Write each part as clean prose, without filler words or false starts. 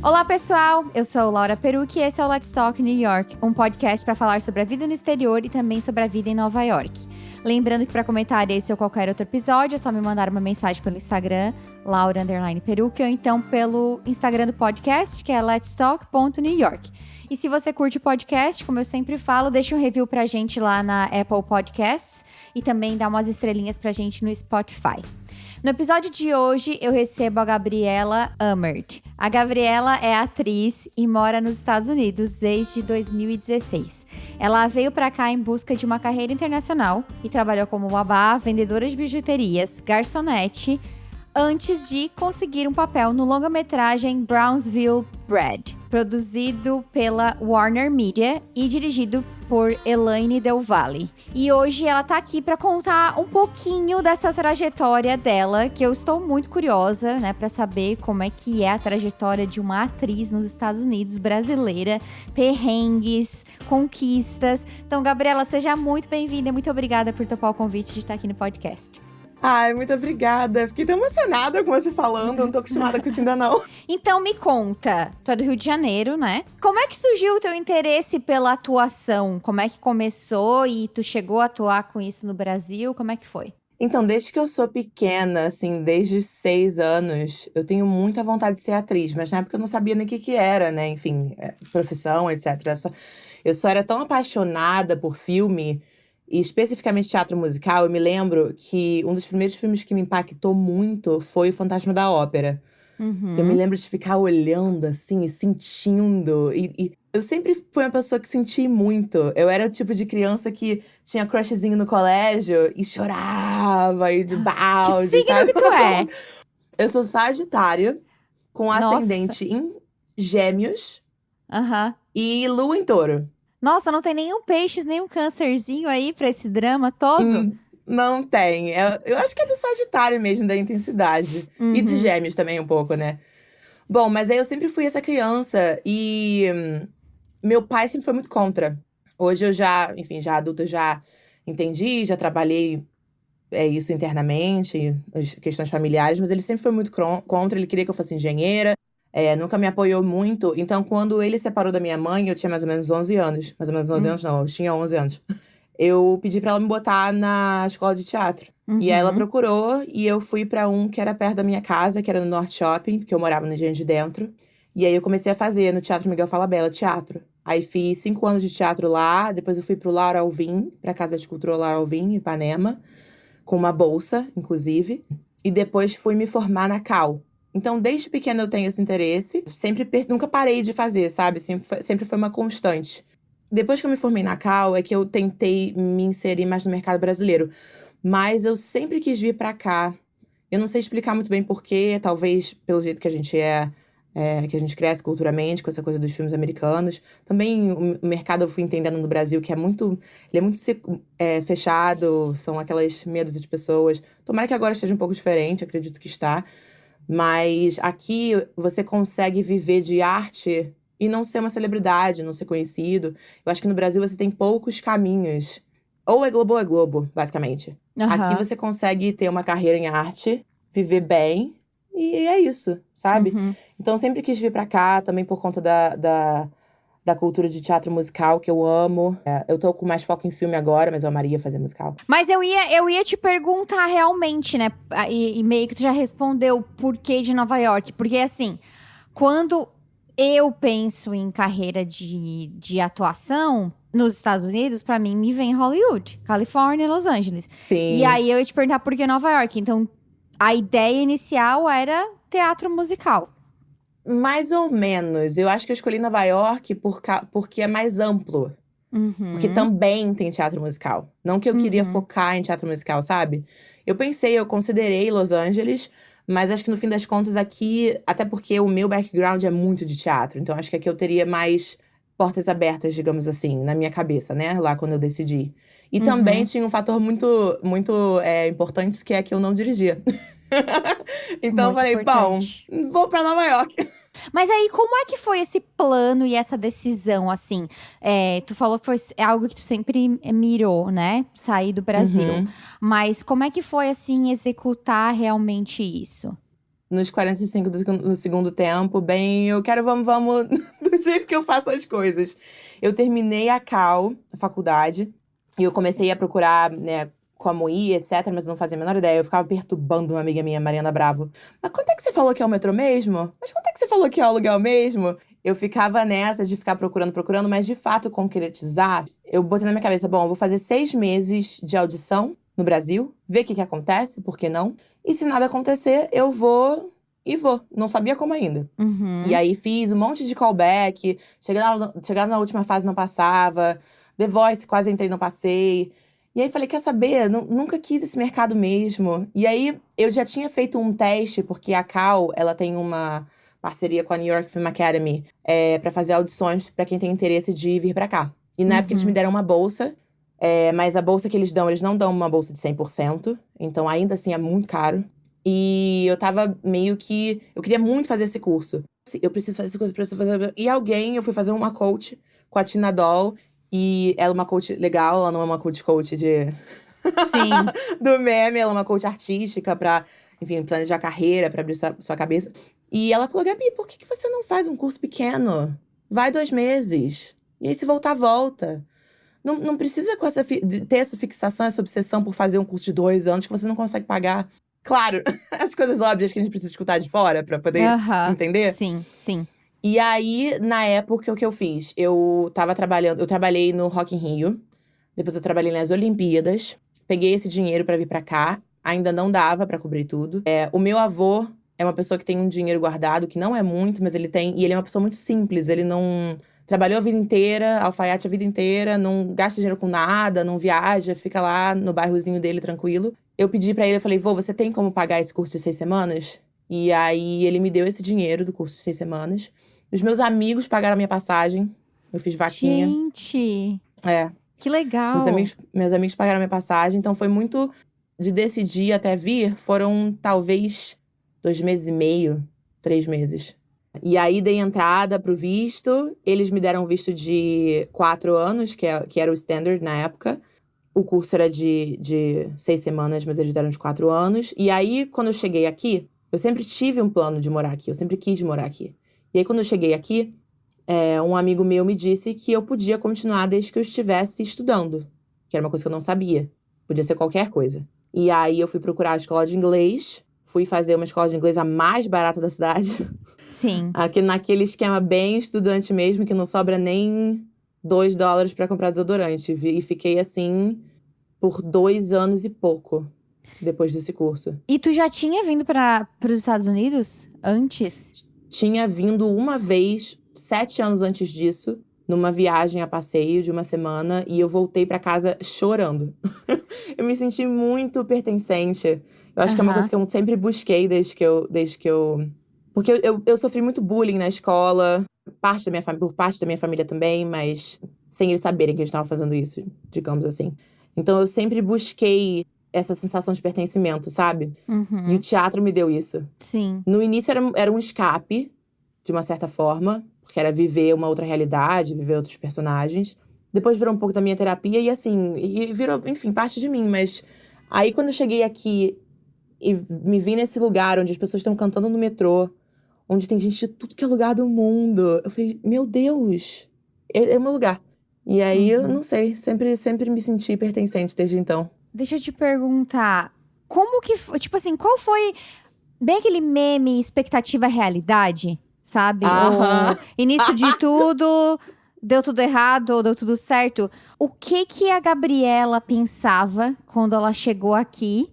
Olá, pessoal! Eu sou Laura Perucchi e esse é o Let's Talk New York, um podcast para falar sobre a vida no exterior e também sobre a vida em Nova York. Lembrando que para comentar esse ou qualquer outro episódio, é só me mandar uma mensagem pelo Instagram, Laura_Perucchi, ou então pelo Instagram do podcast, que é letstalk.newyork. E se você curte o podcast, como eu sempre falo, deixa um review pra gente lá na Apple Podcasts e também dá umas estrelinhas pra gente no Spotify. No episódio de hoje, eu recebo a Gabriela Amert. A Gabriela é atriz e mora nos Estados Unidos desde 2016. Ela veio para cá em busca de uma carreira internacional e trabalhou como babá, vendedora de bijuterias, garçonete, antes de conseguir um papel no longa-metragem Brownsville Bred, produzido pela Warner Media e dirigido por Elaine Del Valle. E hoje ela tá aqui para contar um pouquinho dessa trajetória dela, que eu estou muito curiosa, né, para saber como é que é a trajetória de uma atriz nos Estados Unidos, brasileira, perrengues, conquistas. Então, Gabriela, seja muito bem-vinda e muito obrigada por topar o convite de estar aqui no podcast. Ai, muito obrigada. Fiquei tão emocionada com você falando, não tô acostumada com isso ainda não. Então me conta, tu é do Rio de Janeiro, né? Como é que surgiu o teu interesse pela atuação? Como é que começou e tu chegou a atuar com isso no Brasil? Como é que foi? Então, desde que eu sou pequena, assim, desde os 6 anos, eu tenho muita vontade de ser atriz, mas na época eu não sabia nem o que era, né? Enfim, profissão, etc. Eu só era tão apaixonada por filme, e especificamente teatro musical. Eu me lembro que um dos primeiros filmes que me impactou muito foi O Fantasma da Ópera. Eu me lembro de ficar olhando, assim, e sentindo. E eu sempre fui uma pessoa que senti muito. Eu era o tipo de criança que tinha crushzinho no colégio e chorava, e de balde, Que signo sabe? que tu é? Eu sou Sagitária, com Nossa. ascendente em Gêmeos Aham. e Lua em Touro. Nossa, não tem nenhum peixes, nenhum câncerzinho aí pra esse drama todo? Não tem. Eu acho que é do Sagitário mesmo, da intensidade. E de Gêmeos também um pouco, né? Bom, mas aí eu sempre fui essa criança e meu pai sempre foi muito contra. Hoje eu já, enfim, já adulta, já entendi, já trabalhei isso internamente, as questões familiares, mas ele sempre foi muito contra, ele queria que eu fosse engenheira, nunca me apoiou muito. Então, quando ele separou da minha mãe, eu tinha mais ou menos 11 anos. Mais ou menos 11 anos, não, eu tinha 11 anos. Eu pedi pra ela me botar na escola de teatro. E aí ela procurou, e eu fui pra um que era perto da minha casa, que era no Norte Shopping, porque eu morava no Engenho de Dentro. E aí eu comecei a fazer no Teatro Miguel Falabella teatro. Aí fiz 5 anos de teatro lá, depois eu fui pro Laura Alvim, pra Casa de Cultura Laura Alvim, em Ipanema, com uma bolsa, inclusive. E depois fui me formar na Cal. Então, desde pequena eu tenho esse interesse. Nunca parei de fazer, sabe? Sempre foi uma constante. Depois que eu me formei na Cal, é que eu tentei me inserir mais no mercado brasileiro. Mas eu sempre quis vir pra cá. Eu não sei explicar muito bem porquê, talvez pelo jeito que a gente que a gente cresce culturalmente, com essa coisa dos filmes americanos. Também o mercado eu fui entendendo no Brasil, que ele é muito fechado, são aquelas meia dúzia de pessoas. Tomara que agora esteja um pouco diferente, acredito que está. Mas aqui você consegue viver de arte e não ser uma celebridade, não ser conhecido. Eu acho que no Brasil você tem poucos caminhos. Ou é Globo, basicamente. Aqui você consegue ter uma carreira em arte, viver bem, e é isso, sabe? Então eu sempre quis vir pra cá, também por conta da cultura de teatro musical, que eu amo. Eu tô com mais foco em filme agora, mas eu amaria fazer musical. Mas eu ia te perguntar realmente, né? E meio que tu já respondeu o porquê de Nova York. Porque, assim, quando eu penso em carreira de atuação nos Estados Unidos, pra mim me vem Hollywood, Califórnia e Los Angeles. Sim. E aí eu ia te perguntar por que Nova York. Então, a ideia inicial era teatro musical. Mais ou menos. Eu acho que eu escolhi Nova York porque é mais amplo. Porque também tem teatro musical. Não que eu queria focar em teatro musical, sabe? Eu considerei Los Angeles, mas acho que no fim das contas aqui, até porque o meu background é muito de teatro, então acho que aqui eu teria mais portas abertas, digamos assim, na minha cabeça, né? Lá quando eu decidi. E também tinha um fator muito, muito importante, que é que eu não dirigia. Então eu Muito falei, importante. bom, vou pra Nova York. Mas aí, como é que foi esse plano e essa decisão, assim? Tu falou que foi algo que tu sempre mirou, né? Sair do Brasil. Mas como é que foi, assim, executar realmente isso? nos 45 no segundo tempo, bem, eu quero vamos, do jeito que eu faço as coisas. Eu terminei a Cal, a faculdade, e eu comecei a procurar, né, como ir, etc., mas eu não fazia a menor ideia. Eu ficava perturbando uma amiga minha, Mariana Bravo. Mas quanto é que você falou que é o metrô mesmo? Mas quanto é que você falou que é o aluguel mesmo? Eu ficava nessa de ficar procurando, mas de fato concretizar, eu botei na minha cabeça, bom, eu vou fazer 6 meses de audição no Brasil, ver o que acontece, por que não? E se nada acontecer, eu vou e vou. Não sabia como ainda. E aí fiz um monte de callback, chegava na última fase, não passava. The Voice, quase entrei, não passei. E aí falei, quer saber? Nunca quis esse mercado mesmo. E aí eu já tinha feito um teste, porque a Cal, ela tem uma parceria com a New York Film Academy pra fazer audições pra quem tem interesse de vir pra cá. E na época eles me deram uma bolsa, mas a bolsa que eles não dão uma bolsa de 100%. Então ainda assim é muito caro. E eu tava meio que… Eu queria muito fazer esse curso. Eu preciso fazer esse curso, preciso fazer… E eu fui fazer uma coach com a Tina Doll. E ela é uma coach legal, ela não é uma coach de… Sim. do meme, ela é uma coach artística pra, enfim, planejar carreira, pra abrir sua cabeça. E ela falou, Gabi, por que você não faz um curso pequeno? Vai 2 meses. E aí, se voltar, volta. Não precisa ter essa fixação, essa obsessão por fazer um curso de 2 anos que você não consegue pagar. Claro, as coisas óbvias que a gente precisa escutar de fora pra poder entender. Sim, sim. E aí, na época, o que eu fiz? Eu trabalhei no Rock in Rio. Depois eu trabalhei nas Olimpíadas. Peguei esse dinheiro pra vir pra cá. Ainda não dava pra cobrir tudo. O meu avô é uma pessoa que tem um dinheiro guardado, que não é muito, mas ele tem… E ele é uma pessoa muito simples. Ele não… Trabalhou a vida inteira, alfaiate a vida inteira, não gasta dinheiro com nada, não viaja, fica lá no bairrozinho dele tranquilo. Eu pedi pra ele, eu falei, vô, você tem como pagar esse curso de 6 semanas? E aí, ele me deu esse dinheiro do curso de 6 semanas. Os meus amigos pagaram a minha passagem. Eu fiz vaquinha. Gente! Que legal! Meus amigos pagaram a minha passagem. Então, foi muito… De decidir até vir, foram talvez 2 meses e meio, 3 meses. E aí, dei entrada pro visto. Eles me deram um visto de 4 anos, que era o standard na época. O curso era de 6 semanas, mas eles deram de 4 anos. E aí, quando eu cheguei aqui… Eu sempre tive um plano de morar aqui. Eu sempre quis morar aqui. E aí, quando eu cheguei aqui, um amigo meu me disse que eu podia continuar desde que eu estivesse estudando. Que era uma coisa que eu não sabia. Podia ser qualquer coisa. E aí, eu fui procurar a escola de inglês. Fui fazer uma escola de inglês a mais barata da cidade. Sim. Aqui naquele esquema bem estudante mesmo, que não sobra nem $2 pra comprar desodorante. E fiquei assim por 2 anos e pouco depois desse curso. E tu já tinha vindo para os Estados Unidos antes? Tinha vindo uma vez, 7 anos antes disso, numa viagem a passeio de uma semana. E eu voltei pra casa chorando. Eu me senti muito pertencente. Eu acho que é uma coisa que eu sempre busquei desde que eu… Porque eu sofri muito bullying na escola. Por parte da minha família também, mas sem eles saberem que eles estavam fazendo isso, digamos assim. Então, eu sempre busquei essa sensação de pertencimento, sabe? E o teatro me deu isso. Sim. No início era um escape, de uma certa forma. Porque era viver uma outra realidade, viver outros personagens. Depois virou um pouco da minha terapia e assim… E virou, enfim, parte de mim. Mas aí, quando eu cheguei aqui e me vi nesse lugar onde as pessoas estão cantando no metrô, onde tem gente de tudo que é lugar do mundo, eu falei, meu Deus, é o meu lugar. E aí, eu não sei, sempre me senti pertencente desde então. Deixa eu te perguntar, como que… Tipo assim, qual foi… Bem aquele meme expectativa-realidade, sabe? Aham. O início de tudo, deu tudo errado ou deu tudo certo. O que a Gabriela pensava quando ela chegou aqui?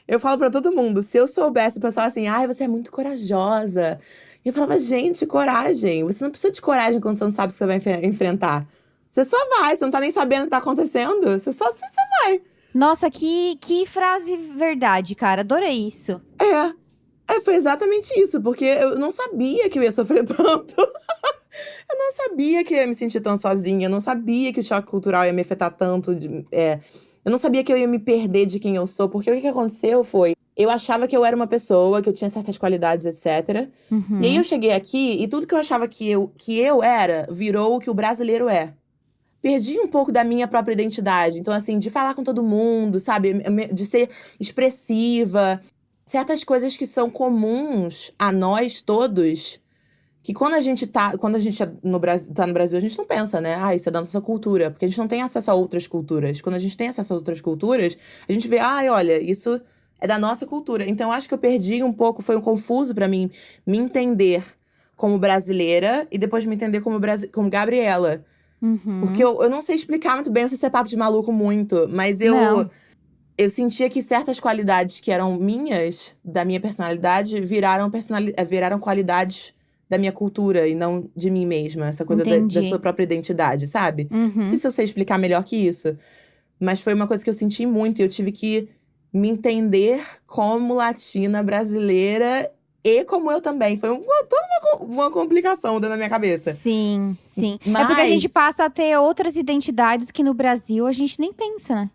Eu falo pra todo mundo, se eu soubesse, o pessoal assim, ai, você é muito corajosa. E eu falava, gente, coragem. Você não precisa de coragem quando você não sabe o que você vai enfrentar. Você só vai, você não tá nem sabendo o que tá acontecendo. Você vai. Nossa, que frase verdade, cara. Adorei isso. Foi exatamente isso, porque eu não sabia que eu ia sofrer tanto. Eu não sabia que eu ia me sentir tão sozinha, eu não sabia que o choque cultural ia me afetar tanto. Eu não sabia que eu ia me perder de quem eu sou, porque o que aconteceu foi… Eu achava que eu era uma pessoa, que eu tinha certas qualidades, etc. E aí eu cheguei aqui e tudo que eu achava que eu era, virou o que o brasileiro é. Perdi um pouco da minha própria identidade. Então, assim, de falar com todo mundo, sabe? De ser expressiva. certas coisas que são comuns a nós todos, que quando a gente tá no Brasil, a gente não pensa, né? Ah, isso é da nossa cultura. Porque a gente não tem acesso a outras culturas. Quando a gente tem acesso a outras culturas, a gente vê, olha, isso é da nossa cultura. Então, eu acho que eu perdi um pouco, foi um confuso pra mim, me entender como brasileira e depois me entender como Gabriela. Porque eu não sei explicar muito bem, não sei se é papo de maluco muito, mas Não. eu sentia que certas qualidades que eram minhas, da minha personalidade, viraram qualidades da minha cultura e não de mim mesma. Essa coisa da sua Entendi. própria identidade, sabe? Não sei Uhum. se eu sei explicar melhor que isso. Mas foi uma coisa que eu senti muito. E eu tive que me entender como latina brasileira e como eu também. Foi toda uma complicação dentro da minha cabeça. Sim, sim. É porque a gente Mas passa a ter outras identidades que no Brasil a gente nem pensa, né?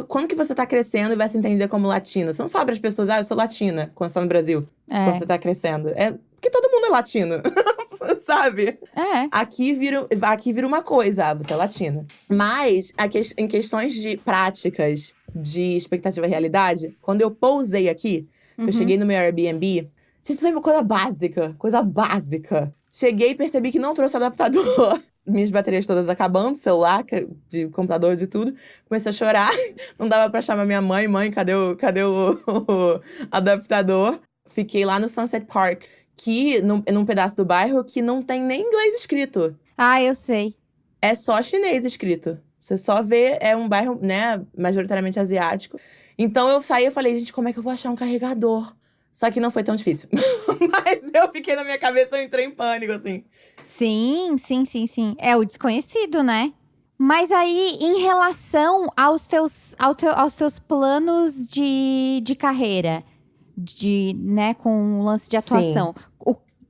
quando que você tá crescendo e vai se entender como latina? Você não fala pras pessoas, eu sou latina, quando você tá no Brasil. Quando É. você tá crescendo. É porque todo mundo é latino, sabe? É. Aqui vira uma coisa, você é latina. Mas, em questões de práticas, de expectativa e realidade, quando eu pousei aqui, que eu cheguei no meu Airbnb, gente, isso é uma coisa básica, coisa básica. Cheguei e percebi que não trouxe adaptador. Minhas baterias todas acabando, celular, de computador, de tudo. Comecei a chorar. Não dava pra chamar minha mãe. Mãe, cadê o adaptador? Fiquei lá no Sunset Park, que num pedaço do bairro que não tem nem inglês escrito. Ah, eu sei. É só chinês escrito. Você só vê, é um bairro, né, majoritariamente asiático. Então eu saí e falei, gente, como é que eu vou achar um carregador? Só que não foi tão difícil. Mas eu fiquei na minha cabeça, eu entrei em pânico, assim. Sim, sim, sim, sim. É o desconhecido, né? Mas aí, em relação aos teus planos de carreira, né, com o lance de Sim, atuação,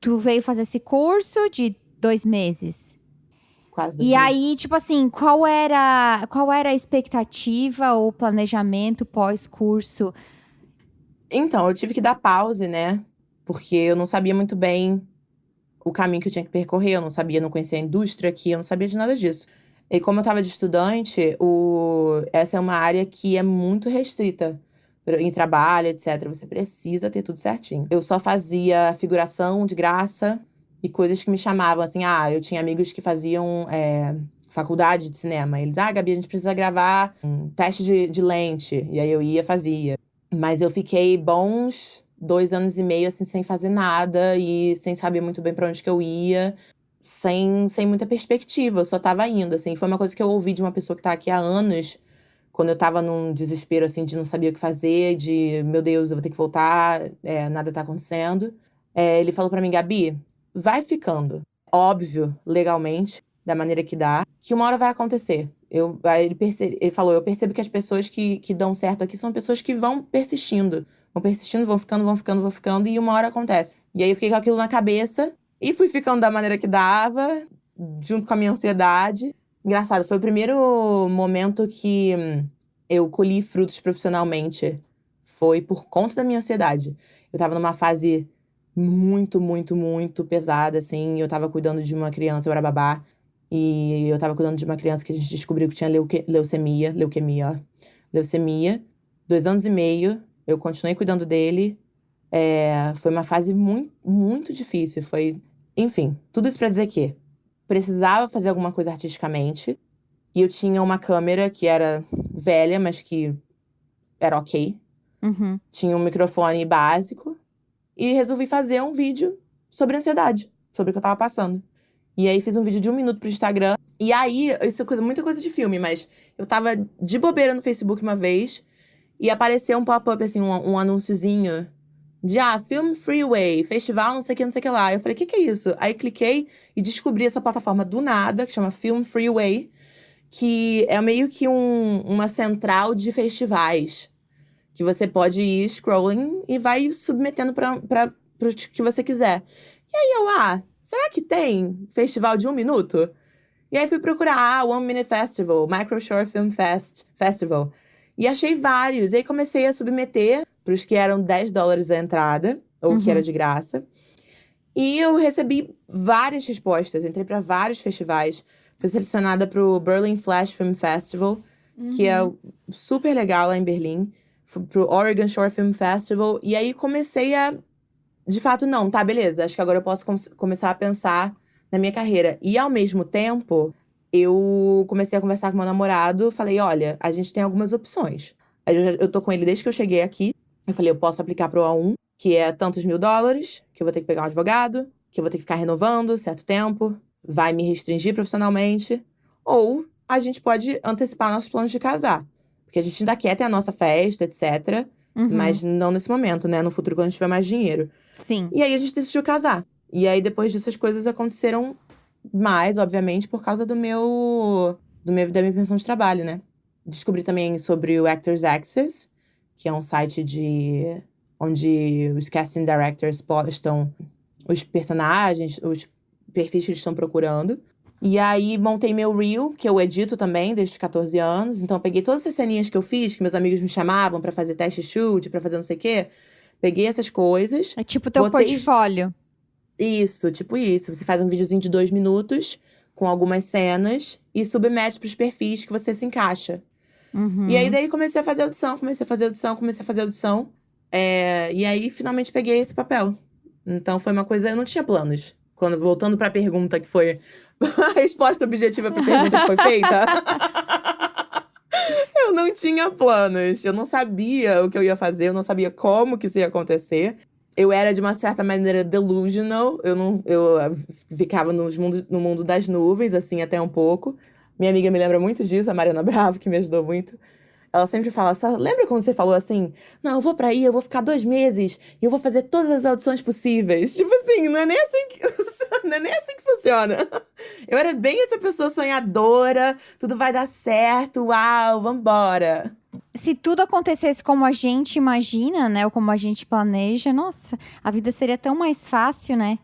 tu veio fazer esse curso de 2 meses. quase 2 meses. E aí, tipo assim, qual era a expectativa ou planejamento pós-curso? Então, eu tive que dar pause, né? Porque eu não sabia muito bem o caminho que eu tinha que percorrer. Eu não sabia, não conhecia a indústria aqui, eu não sabia de nada disso. E como eu tava de estudante, essa é uma área que é muito restrita em trabalho, etc. Você precisa ter tudo certinho. Eu só fazia figuração de graça e coisas que me chamavam, assim. Eu tinha amigos que faziam faculdade de cinema. Eles, Gabi, a gente precisa gravar um teste de lente. E aí eu ia, fazia. Mas eu fiquei bons 2 anos e meio, assim, sem fazer nada e sem saber muito bem pra onde que eu ia, sem muita perspectiva. Eu só tava indo, assim. Foi uma coisa que eu ouvi de uma pessoa que tá aqui há anos, quando eu tava num desespero, assim, de não saber o que fazer, de, meu Deus, eu vou ter que voltar, nada tá acontecendo. Ele falou pra mim, Gabi, vai ficando. Óbvio, legalmente, da maneira que dá, que uma hora vai acontecer. Aí ele falou, eu percebo que as pessoas que dão certo aqui são pessoas que vão persistindo. Vão persistindo, vão ficando, vão ficando, vão ficando, e uma hora acontece. E aí eu fiquei com aquilo na cabeça, e fui ficando da maneira que dava, junto com a minha ansiedade. Engraçado, foi o primeiro momento que eu colhi frutos profissionalmente. Foi por conta da minha ansiedade. Eu tava numa fase muito, muito, muito pesada, assim. Eu tava cuidando de uma criança, eu era babá. E eu tava cuidando de uma criança que a gente descobriu que tinha leucemia. 2 anos e meio, eu continuei cuidando dele. Foi uma fase muito, muito difícil. Enfim, tudo isso pra dizer que precisava fazer alguma coisa artisticamente. E eu tinha uma câmera que era velha, mas que era ok. Uhum. Tinha um microfone básico. E resolvi fazer um vídeo sobre ansiedade, sobre o que eu tava passando. E aí fiz um vídeo de 1 minuto pro Instagram. E aí, isso é muita coisa de filme, mas eu tava de bobeira no Facebook uma vez e apareceu um pop-up, assim, um anúnciozinho de Film Freeway, festival, não sei o que lá. Eu falei, o que é isso? Aí cliquei e descobri essa plataforma do nada, que chama Film Freeway, que é meio que uma central de festivais. Que você pode ir scrolling e vai submetendo pro que você quiser. E aí será que tem festival de 1 minuto? E aí fui procurar, One Minute Festival, Micro Short Film Festival. E achei vários. E aí comecei a submeter pros que eram $10 a entrada, ou que era de graça. E eu recebi várias respostas, entrei para vários festivais. Fui selecionada pro Berlin Flash Film Festival, que é super legal lá em Berlim. fui pro Oregon Short Film Festival. E aí comecei a, de fato, não, tá, beleza. Acho que agora eu posso começar a pensar na minha carreira. E ao mesmo tempo, eu comecei a conversar com meu namorado. Falei, olha, a gente tem algumas opções. Eu tô com ele desde que eu cheguei aqui. Eu falei, eu posso aplicar pro A1, que é tantos $1.000, que eu vou ter que pegar um advogado, que eu vou ter que ficar renovando certo tempo, vai me restringir profissionalmente. Ou a gente pode antecipar nossos planos de casar. Porque a gente ainda quer ter a nossa festa, etc. Mas não nesse momento, né? No futuro, quando a gente tiver mais dinheiro. Sim. E aí a gente decidiu casar. E aí depois disso as coisas aconteceram mais, obviamente, por causa da minha pensão de trabalho, né? Descobri também sobre o Actors Access, que é um site onde os casting directors postam os personagens, os perfis que eles estão procurando. E aí montei meu reel, que eu edito também desde os 14 anos. Então eu peguei todas essas ceninhas que eu fiz, que meus amigos me chamavam pra fazer teste shoot, pra fazer não sei o quê. Peguei essas coisas. É tipo teu portfólio. Isso, tipo isso. Você faz um videozinho de 2 minutos, com algumas cenas, e submete pros perfis que você se encaixa. E aí, daí, comecei a fazer audição. E aí, finalmente, peguei esse papel. Então, foi uma coisa… Eu não tinha planos. Voltando pra pergunta que foi… A resposta objetiva pra pergunta que foi feita. Eu não tinha planos. Eu não sabia o que eu ia fazer. Eu não sabia como que isso ia acontecer. Eu era, de uma certa maneira, delusional. Eu ficava no mundo das nuvens, assim, até um pouco. Minha amiga me lembra muito disso, a Mariana Bravo, que me ajudou muito. Ela sempre fala, lembra quando você falou assim? Não, eu vou pra aí, eu vou ficar 2 meses e eu vou fazer todas as audições possíveis. Tipo assim, não é nem assim que funciona. Eu era bem essa pessoa sonhadora, tudo vai dar certo, uau, vambora. Se tudo acontecesse como a gente imagina, né, ou como a gente planeja, nossa, a vida seria tão mais fácil, né?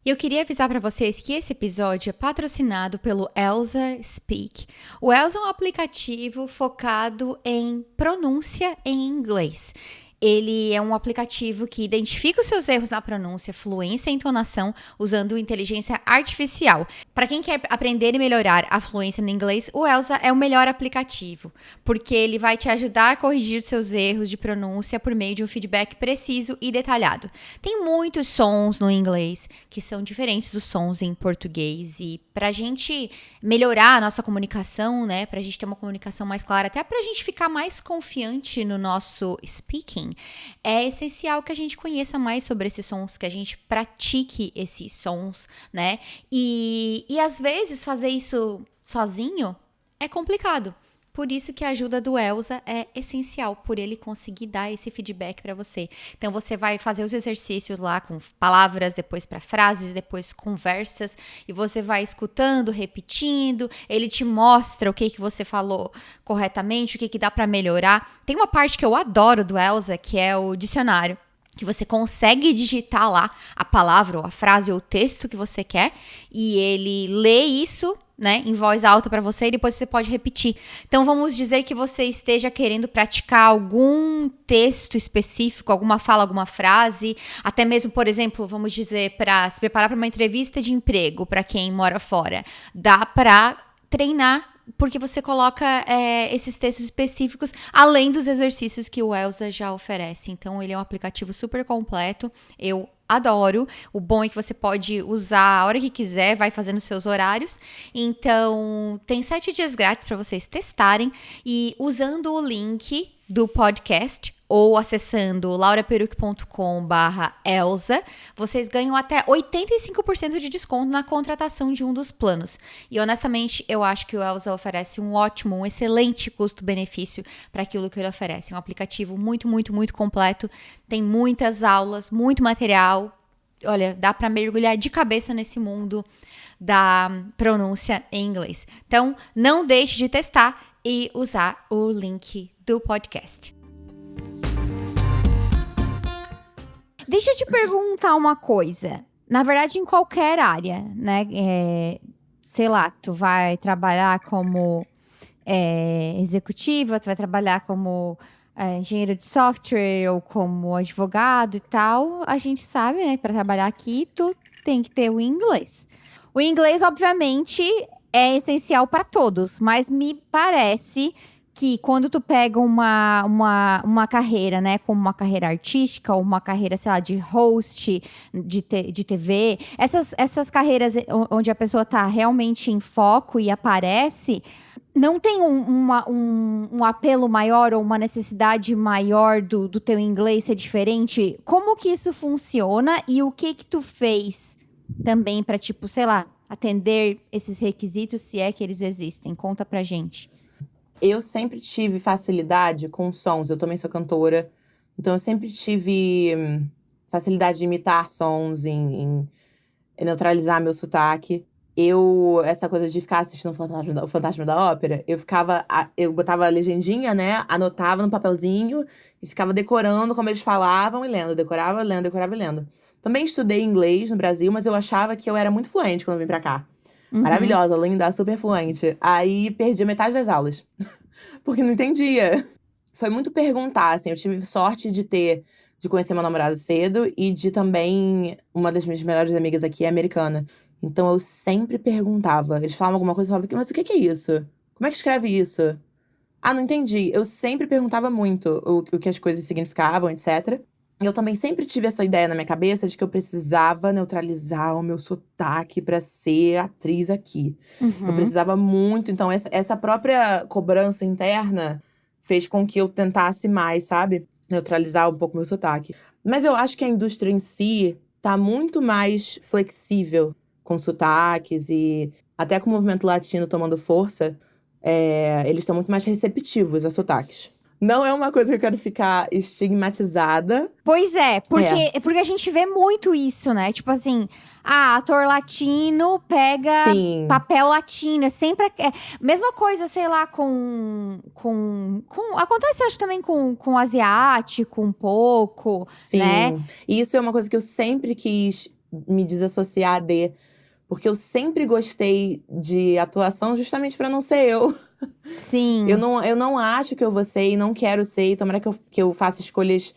Eu queria avisar para vocês que esse episódio é patrocinado pelo Elsa Speak. O Elsa é um aplicativo focado em pronúncia em inglês. Ele é um aplicativo que identifica os seus erros na pronúncia, fluência e entonação usando inteligência artificial. Para quem quer aprender e melhorar a fluência no inglês, o Elsa é o melhor aplicativo, porque ele vai te ajudar a corrigir os seus erros de pronúncia por meio de um feedback preciso e detalhado. Tem muitos sons no inglês que são diferentes dos sons em português e para a gente melhorar a nossa comunicação, né, para a gente ter uma comunicação mais clara, até para a gente ficar mais confiante no nosso speaking, é essencial que a gente conheça mais sobre esses sons, que a gente pratique esses sons, né? E às vezes fazer isso sozinho é complicado. Por isso que a ajuda do Elsa é essencial, por ele conseguir dar esse feedback para você. Então você vai fazer os exercícios lá com palavras, depois para frases, depois conversas, e você vai escutando, repetindo, ele te mostra o que você falou corretamente, o que dá para melhorar. Tem uma parte que eu adoro do Elsa, que é o dicionário, que você consegue digitar lá a palavra ou a frase ou o texto que você quer, e ele lê isso, né, em voz alta para você e depois você pode repetir. Então vamos dizer que você esteja querendo praticar algum texto específico, alguma fala, alguma frase, até mesmo, por exemplo, vamos dizer, para se preparar para uma entrevista de emprego para quem mora fora. Dá para treinar, porque você coloca esses textos específicos, além dos exercícios que o Elsa já oferece. Então, ele é um aplicativo super completo. Eu adoro. O bom é que você pode usar a hora que quiser, vai fazendo seus horários. Então, tem 7 dias grátis para vocês testarem. E usando o link do podcast ou acessando lauraperuc.com/Elsa, vocês ganham até 85% de desconto na contratação de um dos planos. E honestamente, eu acho que o Elsa oferece um excelente custo-benefício para aquilo que ele oferece. É um aplicativo muito, muito, muito completo, tem muitas aulas, muito material. Olha, dá para mergulhar de cabeça nesse mundo da pronúncia em inglês. Então, não deixe de testar e usar o link do podcast. Deixa eu te perguntar uma coisa. Na verdade, em qualquer área, né? Sei lá, tu vai trabalhar como executiva, tu vai trabalhar como engenheiro de software ou como advogado e tal. A gente sabe, né? Para trabalhar aqui, tu tem que ter o inglês. O inglês, obviamente, é essencial para todos, mas me parece que quando tu pega uma carreira, né, como uma carreira artística ou uma carreira, sei lá, de host de TV, essas carreiras onde a pessoa tá realmente em foco e aparece, não tem um apelo maior ou uma necessidade maior do teu inglês ser diferente? Como que isso funciona e o que tu fez também pra, tipo, sei lá, atender esses requisitos, se é que eles existem? Conta pra gente. Eu sempre tive facilidade com sons. Eu também sou cantora. Então, eu sempre tive facilidade de imitar sons, em neutralizar meu sotaque. Essa coisa de ficar assistindo o Fantasma da Ópera, eu botava a legendinha, né? Anotava no papelzinho e ficava decorando como eles falavam e lendo. Decorava, lendo, decorava e lendo. Também estudei inglês no Brasil, mas eu achava que eu era muito fluente quando eu vim pra cá. Maravilhosa, linda, super fluente. Aí perdi a metade das aulas. Porque não entendia. Foi muito perguntar, assim. Eu tive sorte de conhecer meu namorado cedo e de também. Uma das minhas melhores amigas aqui é americana. Então eu sempre perguntava. Eles falavam alguma coisa, eu falava, mas o que é isso? Como é que escreve isso? Ah, não entendi. Eu sempre perguntava muito o que as coisas significavam, etc. Eu também sempre tive essa ideia na minha cabeça de que eu precisava neutralizar o meu sotaque pra ser atriz aqui. Eu precisava muito. Então, essa própria cobrança interna fez com que eu tentasse mais, sabe? Neutralizar um pouco o meu sotaque. Mas eu acho que a indústria em si tá muito mais flexível com sotaques e até com o movimento latino tomando força, eles estão muito mais receptivos a sotaques. Não é uma coisa que eu quero ficar estigmatizada. Pois é, porque a gente vê muito isso, né? Tipo assim, ator latino pega Sim. papel latino. Sempre mesma coisa, sei lá, acontece, acho, também com asiático um pouco, Sim. né? E isso é uma coisa que eu sempre quis me desassociar de. Porque eu sempre gostei de atuação justamente pra não ser eu. Sim. Eu não acho que eu vou ser e não quero ser. E tomara que eu faça escolhas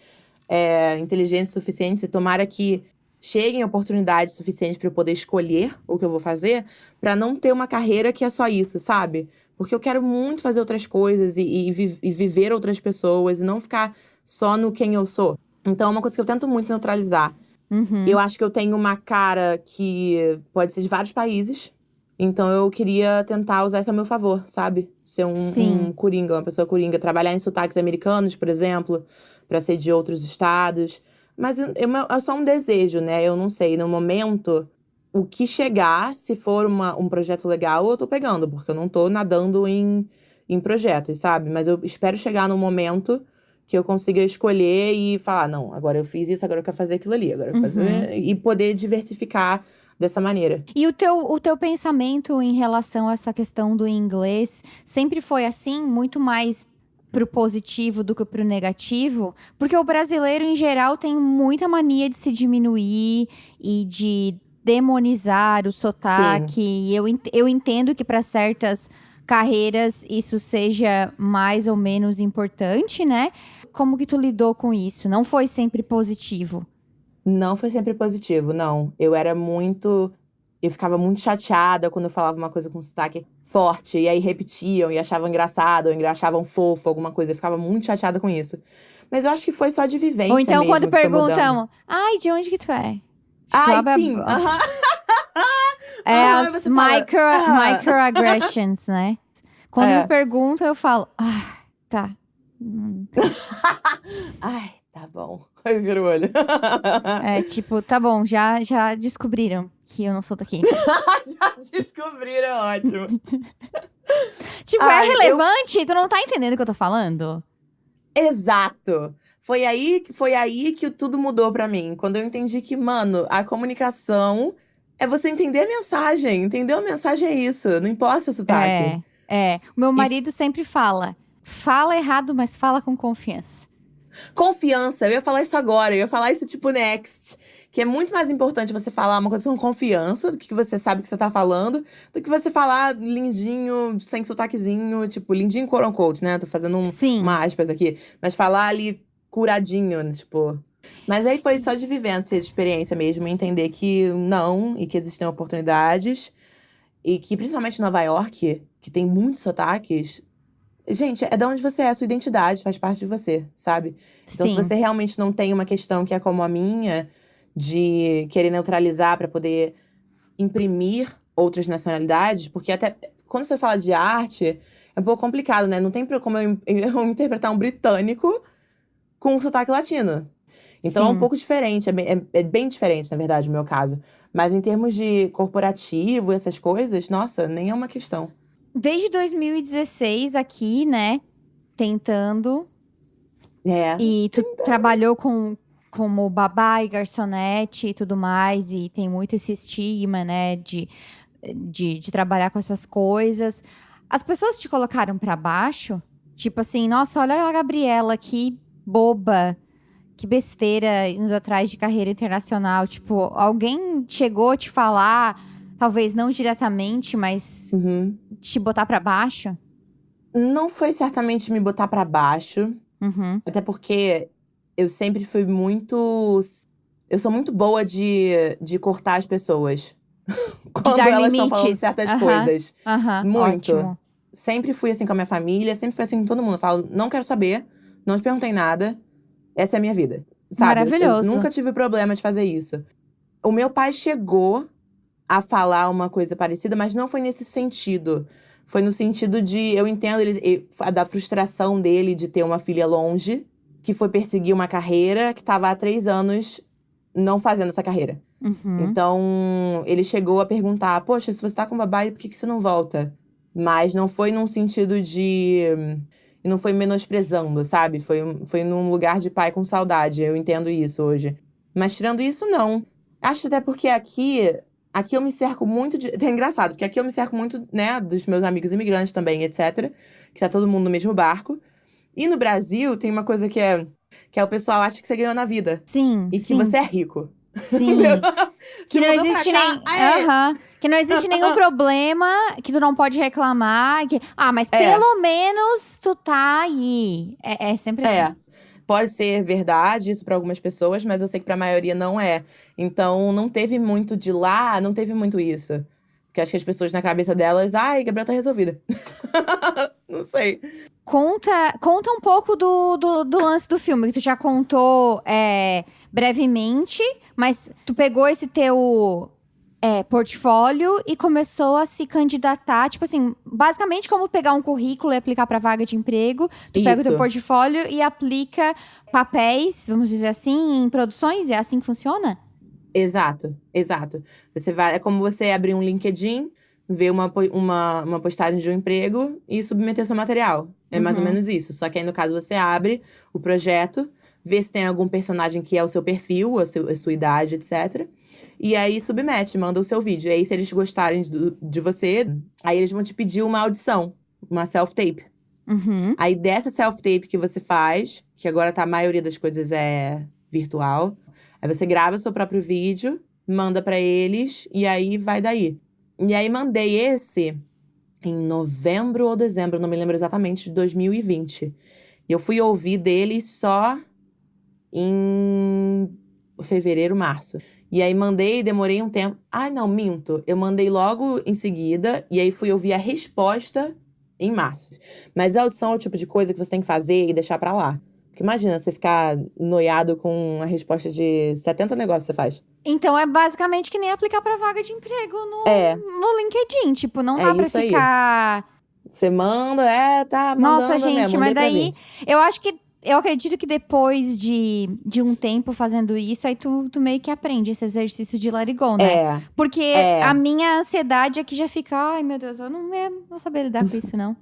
inteligentes o suficientes. E tomara que cheguem oportunidades suficientes pra eu poder escolher o que eu vou fazer. Pra não ter uma carreira que é só isso, sabe? Porque eu quero muito fazer outras coisas e viver outras pessoas. E não ficar só no quem eu sou. Então é uma coisa que eu tento muito neutralizar. Eu acho que eu tenho uma cara que pode ser de vários países. Então eu queria tentar usar isso a meu favor, sabe? Ser um coringa, uma pessoa coringa. Trabalhar em sotaques americanos, por exemplo, pra ser de outros estados. Mas é só um desejo, né? Eu não sei. No momento, o que chegar, se for um projeto legal, eu tô pegando. Porque eu não tô nadando em projetos, sabe? Mas eu espero chegar num momento que eu consiga escolher e falar, não, agora eu fiz isso, agora eu quero fazer aquilo ali. Agora eu quero fazer. E poder diversificar dessa maneira. E o teu pensamento em relação a essa questão do inglês sempre foi assim, muito mais pro positivo do que pro negativo? Porque o brasileiro, em geral, tem muita mania de se diminuir e de demonizar o sotaque. E eu entendo que para certas carreiras isso seja mais ou menos importante, né? Como que tu lidou com isso? Não foi sempre positivo? Não foi sempre positivo, não. Eu ficava muito chateada quando eu falava uma coisa com sotaque forte. E aí repetiam e achavam engraçado, ou achavam fofo, alguma coisa. Eu ficava muito chateada com isso. Mas eu acho que foi só de vivência Ou então, mesmo quando que foi mudando. perguntam, ai, de onde que tu é? Ai, sim! Aham. Aham, As você fala, microaggressions, né? Quando me perguntam, eu falo, tá. Ai, tá bom. Aí vira o olho. Tipo, tá bom, já descobriram que eu não sou daqui. Já descobriram, ótimo. Tipo, é relevante? Tu não tá entendendo o que eu tô falando? Exato. Foi aí que tudo mudou pra mim. Quando eu entendi que, mano, a comunicação é você entender a mensagem. Entendeu? A mensagem é isso. Não importa o sotaque. O meu marido sempre fala errado, mas fala com confiança. Confiança, eu ia falar isso agora, eu ia falar isso tipo next. Que é muito mais importante você falar uma coisa com confiança, do que você sabe que você tá falando, do que você falar lindinho, sem sotaquezinho, tipo, lindinho quote unquote, né? Tô fazendo uma aspas aqui. Mas falar ali curadinho, tipo. Mas aí foi só de vivência, de experiência mesmo, entender que não, e que existem oportunidades. E que, principalmente em Nova York, que tem muitos sotaques… Gente, é de onde você é, a sua identidade faz parte de você, sabe? Então, se Sim. você realmente não tem uma questão que é como a minha, de querer neutralizar pra poder imprimir outras nacionalidades, porque até quando você fala de arte, é um pouco complicado, né? Não tem como eu interpretar um britânico com um sotaque latino. Então é um Sim. pouco diferente, é bem diferente, na verdade, no meu caso. Mas em termos de corporativo, essas coisas, nossa, nem é uma questão. Desde 2016 aqui, né? Tentando. É. E tu trabalhou como babá e garçonete e tudo mais. E tem muito esse estigma, né? De trabalhar com essas coisas. As pessoas te colocaram pra baixo? Tipo assim, nossa, olha a Gabriela, que boba. Que besteira indo atrás de carreira internacional. Tipo, alguém chegou a te falar, talvez não diretamente, mas Uhum. te botar pra baixo? Não foi certamente me botar pra baixo, Uhum. até porque eu sempre fui muito… Eu sou muito boa de cortar as pessoas De quando dar elas estão falando limites. certas Aham, coisas. aham, Muito. ótimo. Sempre fui assim com a minha família, sempre fui assim com todo mundo. Eu falo, não quero saber, não te perguntei nada, essa é a minha vida. Sabe? Eu Maravilhoso. nunca tive problema de fazer isso. O meu pai chegou a falar uma coisa parecida, mas não foi nesse sentido. Foi no sentido de… Eu entendo da frustração dele de ter uma filha longe, que foi perseguir uma carreira, que tava há 3 anos não fazendo essa carreira. Uhum. Então, ele chegou a perguntar: poxa, se você tá com babá, por que você não volta? Mas não foi num sentido de… E não foi menosprezando, sabe? Foi num lugar de pai com saudade. Eu entendo isso hoje. Mas tirando isso, não. Acho até porque aqui eu me cerco muito de… É engraçado, porque aqui eu me cerco muito, né, dos meus amigos imigrantes também, etc. Que tá todo mundo no mesmo barco. E no Brasil, tem uma coisa que é o pessoal acha que você ganhou na vida. Sim, E que sim, você é rico. Entendeu? sim. Se Que não mudou pra existe cá, nem. aê! Aham. Que não existe nenhum problema, que tu não pode reclamar. Mas É, pelo menos tu tá aí. É sempre assim. é. Pode ser verdade isso pra algumas pessoas, mas eu sei que pra maioria não é. Então, não teve muito de lá, não teve muito isso. Porque acho que as pessoas na cabeça delas, ai, Gabriela tá resolvida. Não sei. Conta um pouco do lance do filme, que tu já contou brevemente, mas tu pegou esse teu portfólio e começou a se candidatar. Tipo assim, basicamente como pegar um currículo e aplicar pra vaga de emprego. Tu pega o teu Isso. portfólio e aplica papéis, vamos dizer assim, em produções. É assim que funciona? Exato, exato. Você vai… É como você abrir um LinkedIn, ver uma postagem de um emprego e submeter seu material. É mais ou Uhum. menos isso. Só que aí, no caso, você abre o projeto, vê se tem algum personagem que é o seu perfil, a sua idade, etc. E aí submete, manda o seu vídeo. E aí, se eles gostarem de você, aí eles vão te pedir uma audição, uma self-tape. Uhum. Aí dessa self-tape que você faz, que agora a maioria das coisas é virtual, aí você grava seu próprio vídeo, manda pra eles e aí vai daí. E aí mandei esse em novembro ou dezembro, não me lembro exatamente, de 2020. E eu fui ouvir dele só em fevereiro, março. E aí mandei, demorei um tempo. Ai, não, minto. Eu mandei logo em seguida e aí fui ouvir a resposta em março. Mas a audição é o tipo de coisa que você tem que fazer e deixar pra lá. Porque imagina você ficar noiado com a resposta de 70 negócios que você faz. Então é basicamente que nem aplicar pra vaga de emprego É, no LinkedIn. Tipo, não é dá pra isso aí. ficar. Você manda, tá Nossa, mandando mesmo, gente, mas mandei pra daí 20. eu acredito que depois de um tempo fazendo isso, aí tu meio que aprende esse exercício de let it go, né? É, Porque a é. minha ansiedade aqui já fica, ai meu Deus, eu não vou saber lidar com isso, não.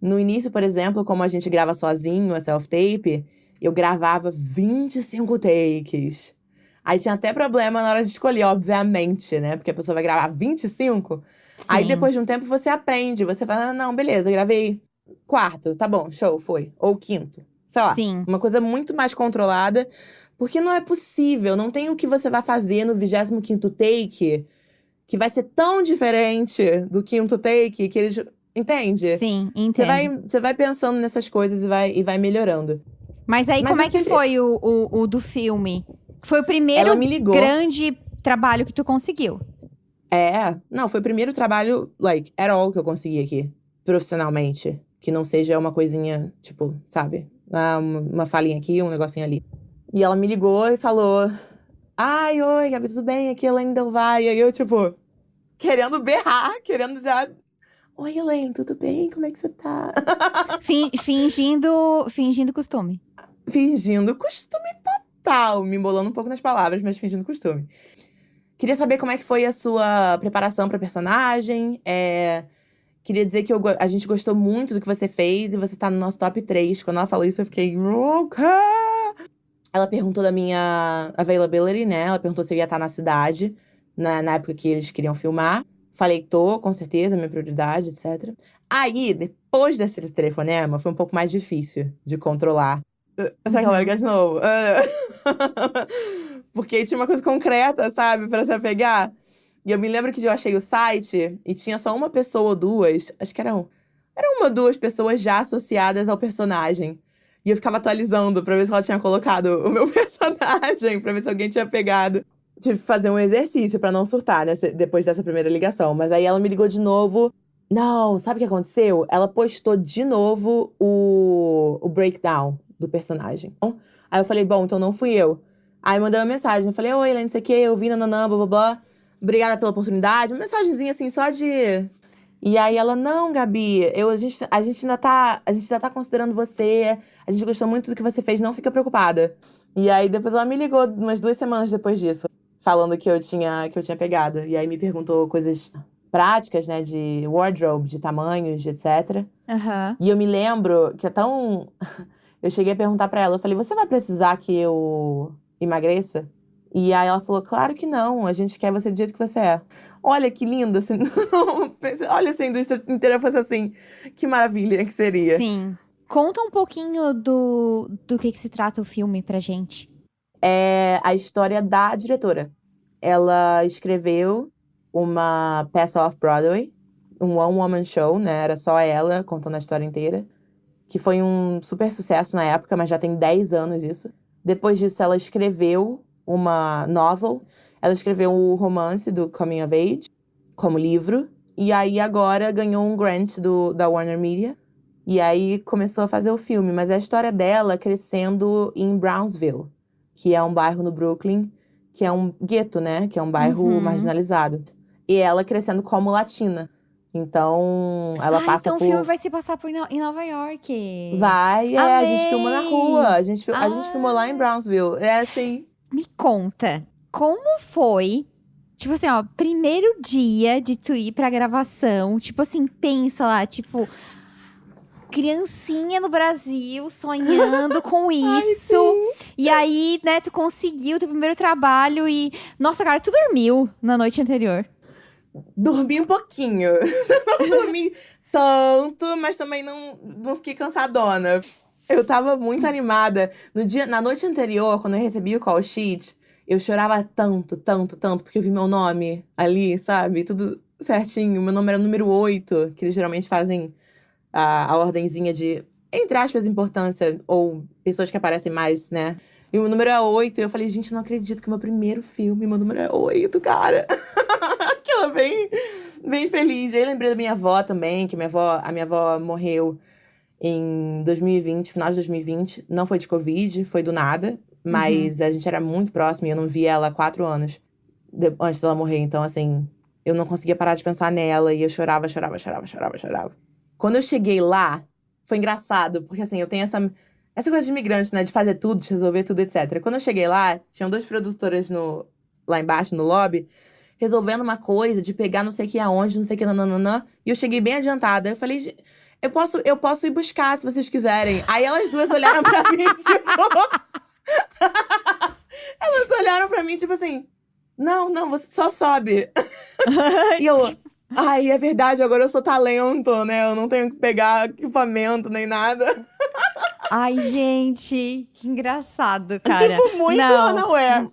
No início, por exemplo, como a gente grava sozinho, a self-tape, eu gravava 25 takes. Aí tinha até problema na hora de escolher, obviamente, né? Porque a pessoa vai gravar 25. Aí Sim, depois de um tempo você aprende. Você fala, ah, não, beleza, gravei quarto, tá bom, show, foi. Ou quinto. Sei lá. sim, Uma coisa muito mais controlada. Porque não é possível. Não tem o que você vai fazer no 25º take que vai ser tão diferente do quinto take que eles… Entende? sim, Você vai, entendo. você vai pensando nessas coisas e vai melhorando. Mas aí, Mas como eu é que sempre… foi o do filme? Foi o Ela primeiro me ligou. grande trabalho que tu conseguiu. Não, foi o primeiro trabalho, like, at all que eu consegui aqui, profissionalmente. Que não seja uma coisinha, tipo, sabe? Uma falinha aqui, um negocinho ali. E ela me ligou e falou: Ai, oi, Gabi, tudo bem? Aqui é a Elaine Del Valle. E aí eu, tipo, querendo berrar, querendo já. Oi, Elaine, tudo bem? Como é que você tá? Fingindo costume. Fingindo costume total. Me embolando um pouco nas palavras, mas fingindo costume. Queria saber como é que foi a sua preparação pra personagem. Queria dizer que a gente gostou muito do que você fez e você tá no nosso top 3. Quando ela falou isso, eu fiquei. Ok! Ela perguntou da minha availability, né? Ela perguntou se eu ia estar na cidade, na época que eles queriam filmar. Falei que tô, com certeza, minha prioridade, etc. Aí, depois desse telefonema, foi um pouco mais difícil de controlar. Será que ela vai ligar de novo? Porque tinha uma coisa concreta, sabe? Pra se apegar. E eu me lembro que eu achei o site e tinha só uma pessoa ou duas. Acho que eram uma ou duas pessoas já associadas ao personagem. E eu ficava atualizando pra ver se ela tinha colocado o meu personagem, pra ver se alguém tinha pegado. Tive que fazer um exercício pra não surtar, né, depois dessa primeira ligação. Mas aí ela me ligou de novo. Não, sabe o que aconteceu? Ela postou de novo o breakdown do personagem. Aí eu falei, bom, então não fui eu. Aí mandei uma mensagem. Eu falei, oi, Elaine, não sei o quê, eu vi, nananã, blá, blá, blá. Obrigada pela oportunidade. Uma mensagenzinha assim, só de. E aí ela, não, Gabi, a gente ainda tá considerando você. A gente gostou muito do que você fez, não fica preocupada. E aí depois ela me ligou umas 2 semanas depois disso, falando que eu tinha pegado. E aí me perguntou coisas práticas, né, de wardrobe, de tamanhos, de etc. Aham. E eu me lembro que é tão. Eu cheguei a perguntar pra ela, eu falei, você vai precisar que eu emagreça? E aí ela falou, claro que não, a gente quer você do jeito que você é. Olha que lindo, assim, olha se a indústria inteira fosse assim, que maravilha que seria. Sim. Conta um pouquinho do que se trata o filme pra gente. É a história da diretora. Ela escreveu uma peça off-Broadway, um one-woman show, né, era só ela contando a história inteira, que foi um super sucesso na época, mas já tem 10 anos isso. Depois disso, ela escreveu uma novel. Ela escreveu o romance do Coming of Age, como livro. E aí, agora, ganhou um grant da Warner Media. E aí, começou a fazer o filme. Mas é a história dela crescendo em Brownsville, que é um bairro no Brooklyn, que é um gueto, né? Que é um bairro marginalizado. E ela crescendo como latina. Então, ela passa então por... o filme vai se passar em Nova York. Vai, a gente filmou na rua. A gente Ah. filmou lá em Brownsville. É assim... Me conta, como foi, tipo assim, ó, primeiro dia de tu ir pra gravação, tipo assim, pensa lá, tipo, criancinha no Brasil, sonhando com isso. E aí, né, tu conseguiu teu primeiro trabalho e, nossa, cara, tu dormiu na noite anterior. Dormi um pouquinho. Não dormi tanto, mas também não fiquei cansadona. Eu tava muito animada. Na noite anterior, quando eu recebi o call sheet, eu chorava tanto, tanto, tanto, porque eu vi meu nome ali, sabe? Tudo certinho. Meu nome era número 8, que eles geralmente fazem a ordenzinha de, entre aspas, importância, ou pessoas que aparecem mais, né? E o meu número é 8, e eu falei, gente, não acredito que o meu primeiro filme, meu número é 8, cara. Aquela bem feliz. E aí lembrei da minha avó também, que a minha avó morreu em 2020, final de 2020. Não foi de Covid, foi do nada. Mas a gente era muito próximo e eu não via ela há 4 anos antes dela morrer. Então, assim, eu não conseguia parar de pensar nela. E eu chorava. Quando eu cheguei lá, foi engraçado. Porque, assim, eu tenho essa coisa de imigrante, né? De fazer tudo, de resolver tudo, etc. Quando eu cheguei lá, tinham 2 produtoras lá embaixo, no lobby, resolvendo uma coisa, de pegar não sei o que aonde, não sei o que, nananã. E eu cheguei bem adiantada. Eu falei, eu posso ir buscar, se vocês quiserem. Aí elas duas olharam pra mim, tipo... Elas olharam pra mim, tipo assim... Não, você só sobe. E eu... Ai, é verdade, agora eu sou talento, né? Eu não tenho que pegar equipamento nem nada. Ai, gente, que engraçado, cara. Tipo, muito ou não é?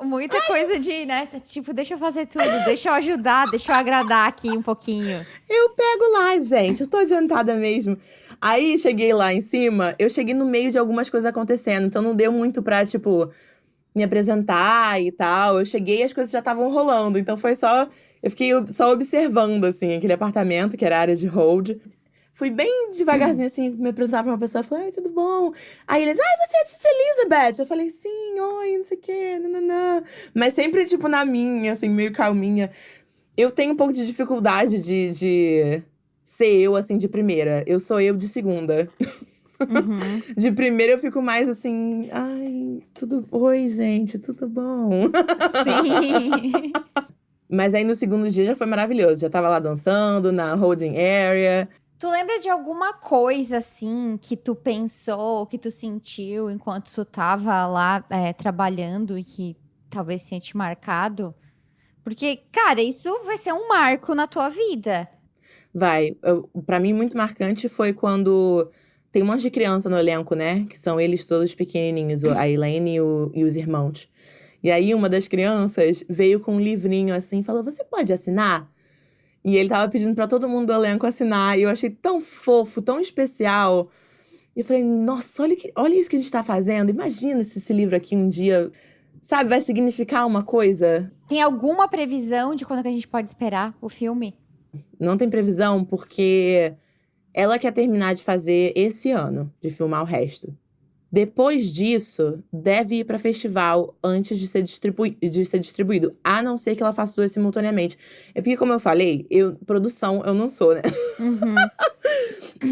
Muita coisa de, né? Tipo, deixa eu fazer tudo, deixa eu ajudar, deixa eu agradar aqui um pouquinho. Eu pego lá, gente, eu tô adiantada mesmo. Aí, cheguei lá em cima, eu cheguei no meio de algumas coisas acontecendo, então não deu muito pra, tipo... me apresentar e tal. Eu cheguei e as coisas já estavam rolando. Então foi só… Eu fiquei só observando, assim, aquele apartamento, que era a área de hold. Fui bem devagarzinho, assim, me apresentar pra uma pessoa. Falei, ai, tudo bom? Aí eles, ai, você é a Tia Elizabeth? Eu falei, sim, oi, não sei o quê, nananã. Mas sempre, tipo, na minha, assim, meio calminha. Eu tenho um pouco de dificuldade de ser eu, assim, de primeira. Eu sou eu de segunda. Uhum. De primeira eu fico mais assim, ai, tudo… Oi, gente, tudo bom? Sim. Mas aí no segundo dia já foi maravilhoso. Já tava lá dançando na holding area. Tu lembra de alguma coisa, assim, que tu pensou, que tu sentiu enquanto tu tava lá trabalhando e que talvez tenha te marcado? Porque, cara, isso vai ser um marco na tua vida. Pra mim, muito marcante foi quando tem um monte de criança no elenco, né? Que são eles todos pequenininhos, a Elaine e os irmãos. E aí, uma das crianças veio com um livrinho assim e falou: Você pode assinar? E ele tava pedindo pra todo mundo do elenco assinar. E eu achei tão fofo, tão especial. E eu falei: Nossa, olha isso que a gente tá fazendo. Imagina se esse livro aqui um dia, sabe, vai significar uma coisa. Tem alguma previsão de quando que a gente pode esperar o filme? Não tem previsão, porque ela quer terminar de fazer esse ano, de filmar o resto. Depois disso, deve ir pra festival antes de ser distribuído. A não ser que ela faça os dois simultaneamente. É porque, como eu falei, produção eu não sou, né? Uhum.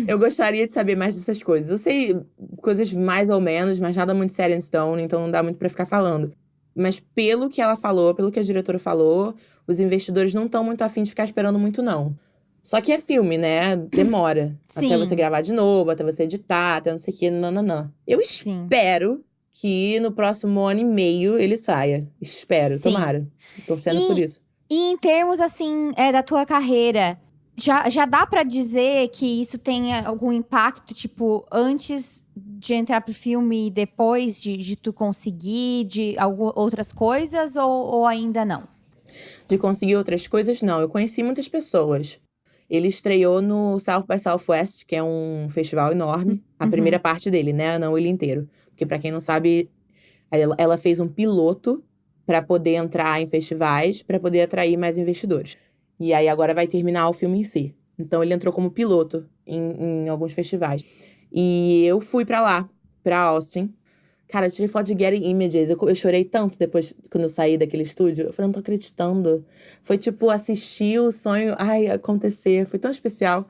Eu gostaria de saber mais dessas coisas. Eu sei coisas mais ou menos, mas nada muito sério em Stone, então não dá muito pra ficar falando. Mas pelo que ela falou, pelo que a diretora falou, os investidores não estão muito afim de ficar esperando muito, não. Só que é filme, né? Demora. Até você Sim, gravar de novo, até você editar, até não sei o que, nananã. Eu sim, espero que no próximo ano e meio ele saia. Espero, sim. tomara. Torcendo por E, isso. e em termos, assim, da tua carreira, já dá pra dizer que isso tenha algum impacto, tipo, antes de entrar pro filme e depois de tu conseguir, de outras coisas, ou ainda não? De conseguir outras coisas, não. Eu conheci muitas pessoas. Ele estreou no South by Southwest, que é um festival enorme. A primeira Uhum. parte dele, né? Não ele inteiro. Porque pra quem não sabe, ela fez um piloto pra poder entrar em festivais, pra poder atrair mais investidores. E aí agora vai terminar o filme em si. Então ele entrou como piloto em alguns festivais. E eu fui pra lá, pra Austin. Cara, eu tirei foto de Getty Images. Eu chorei tanto depois, quando eu saí daquele estúdio. Eu falei, não tô acreditando. Foi tipo, assistir o sonho, ai, acontecer. Foi tão especial.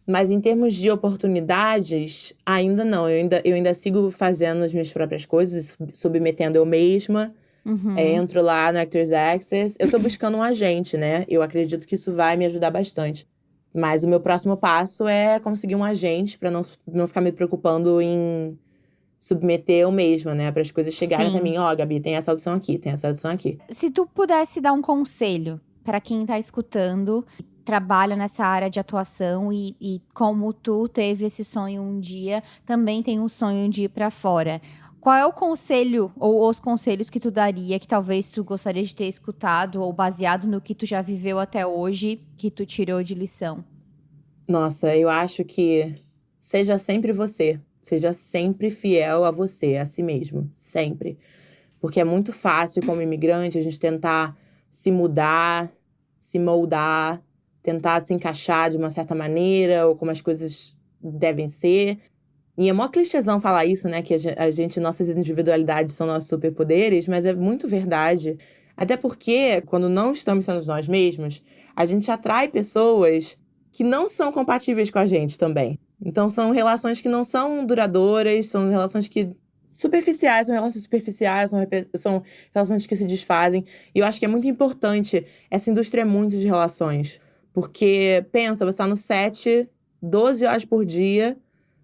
Mas em termos de oportunidades, ainda não. Eu ainda sigo fazendo as minhas próprias coisas, submetendo eu mesma. Uhum. Entro lá no Actors Access. Eu tô buscando um agente, né? Eu acredito que isso vai me ajudar bastante. Mas o meu próximo passo é conseguir um agente pra não ficar me preocupando em submeter eu mesma, né? Para as coisas chegarem até Sim. mim. Ó, Gabi, tem essa audição aqui, tem essa audição aqui. Se tu pudesse dar um conselho pra quem tá escutando, trabalha nessa área de atuação e como tu teve esse sonho um dia, também tem um sonho de ir pra fora. Qual é o conselho ou os conselhos que tu daria que talvez tu gostaria de ter escutado ou baseado no que tu já viveu até hoje, que tu tirou de lição? Nossa, eu acho que seja sempre você. Seja sempre fiel a você, a si mesmo. Sempre. Porque é muito fácil, como imigrante, a gente tentar se mudar, se moldar, tentar se encaixar de uma certa maneira, ou como as coisas devem ser. E é mó clichêzão falar isso, né? Que nossas individualidades são nossos superpoderes, mas é muito verdade. Até porque, quando não estamos sendo nós mesmos, a gente atrai pessoas que não são compatíveis com a gente também. Então, são relações que não são duradouras, são relações que… superficiais, são relações superficiais, são relações que se desfazem. E eu acho que é muito importante. Essa indústria é muito de relações. Porque, pensa, você tá no set 12 horas por dia.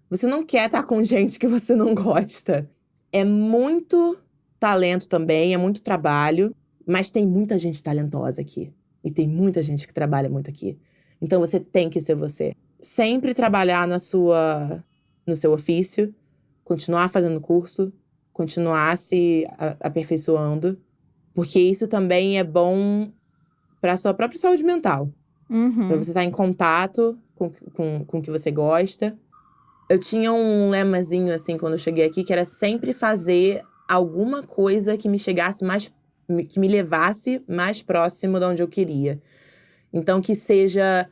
Você não quer estar com gente que você não gosta. É muito talento também, é muito trabalho, mas tem muita gente talentosa aqui. E tem muita gente que trabalha muito aqui. Então você tem que ser você. Sempre trabalhar no seu ofício, continuar fazendo curso, continuar se aperfeiçoando, porque isso também é bom para a sua própria saúde mental. Para Uhum. você estar em contato com o que você gosta. Eu tinha um lemazinho, assim, quando eu cheguei aqui, que era sempre fazer alguma coisa que me chegasse mais, que me levasse mais próximo de onde eu queria. Então, que seja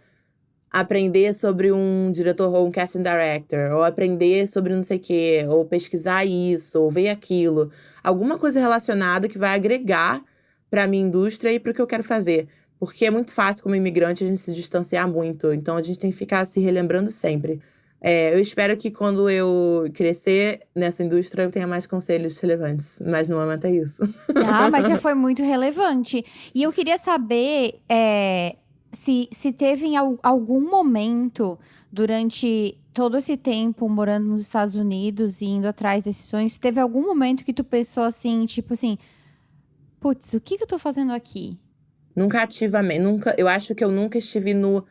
aprender sobre um diretor ou um casting director, ou aprender sobre não sei o quê, ou pesquisar isso, ou ver aquilo. Alguma coisa relacionada que vai agregar para a minha indústria e para o que eu quero fazer. Porque é muito fácil, como imigrante, a gente se distanciar muito. Então, a gente tem que ficar se relembrando sempre. Eu espero que quando eu crescer nessa indústria, eu tenha mais conselhos relevantes. Mas no momento é isso. Ah, mas já foi muito relevante. E eu queria saber se teve em algum momento, durante todo esse tempo morando nos Estados Unidos e indo atrás desses sonhos, se teve algum momento que tu pensou assim, tipo assim, putz, o que eu tô fazendo aqui? Nunca ativamente. Eu acho que eu nunca estive no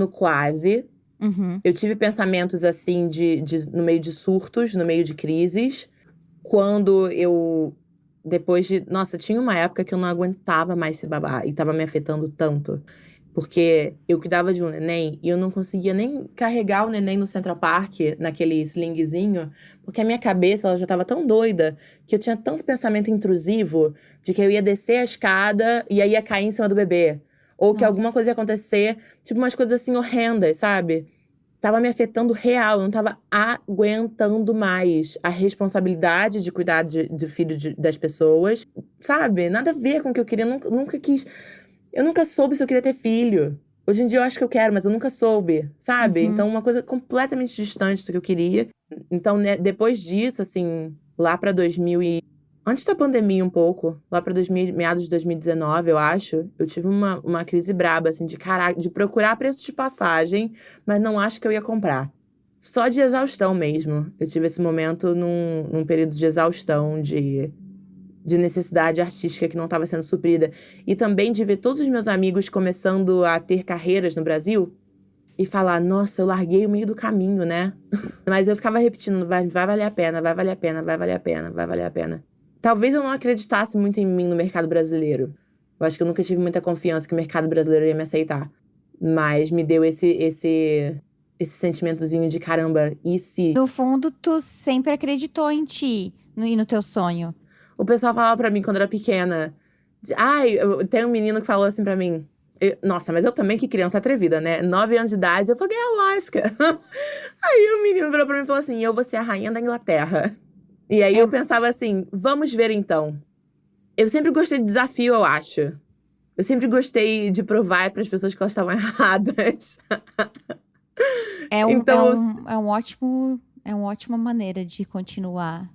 quase. Uhum. Eu tive pensamentos assim no meio de surtos, no meio de crises. Quando eu. Depois de. Nossa, tinha uma época que eu não aguentava mais se babar e tava me afetando tanto. Porque eu cuidava de um neném e eu não conseguia nem carregar o neném no Central Park, naquele slingzinho, porque a minha cabeça ela já tava tão doida que eu tinha tanto pensamento intrusivo de que eu ia descer a escada e aí ia cair em cima do bebê. Ou que alguma Nossa. coisa ia acontecer, tipo umas coisas assim horrendas, sabe? Tava me afetando real, eu não tava aguentando mais a responsabilidade de cuidar do filho das pessoas, sabe? Nada a ver com o que eu queria, nunca quis. Eu nunca soube se eu queria ter filho. Hoje em dia eu acho que eu quero, mas eu nunca soube, sabe? Uhum. Então, uma coisa completamente distante do que eu queria. Então, né, depois disso, assim, lá pra 2000 e... Antes da pandemia um pouco, lá pra meados de 2019, eu acho, eu tive uma crise braba, assim, de procurar preço de passagem, mas não acho que eu ia comprar. Só de exaustão mesmo. Eu tive esse momento num período de exaustão, de necessidade artística que não estava sendo suprida. E também de ver todos os meus amigos começando a ter carreiras no Brasil e falar, nossa, eu larguei o meio do caminho, né? Mas eu ficava repetindo, vai valer a pena, vai valer a pena, vai valer a pena, vai valer a pena. Talvez eu não acreditasse muito em mim no mercado brasileiro. Eu acho que eu nunca tive muita confiança que o mercado brasileiro ia me aceitar. Mas me deu esse sentimentozinho de caramba, e se? No fundo, tu sempre acreditou em ti e no teu sonho. O pessoal falava pra mim quando eu era pequena. Tem um menino que falou assim pra mim. Nossa, mas eu também que criança atrevida, né? 9 anos de idade, eu vou ganhar o Oscar. Aí o menino virou pra mim e falou assim: eu vou ser a rainha da Inglaterra. E aí É. eu pensava assim: vamos ver então. Eu sempre gostei de desafio, eu acho. Eu sempre gostei de provar para as pessoas que elas estavam erradas. Então, É uma ótima maneira de continuar.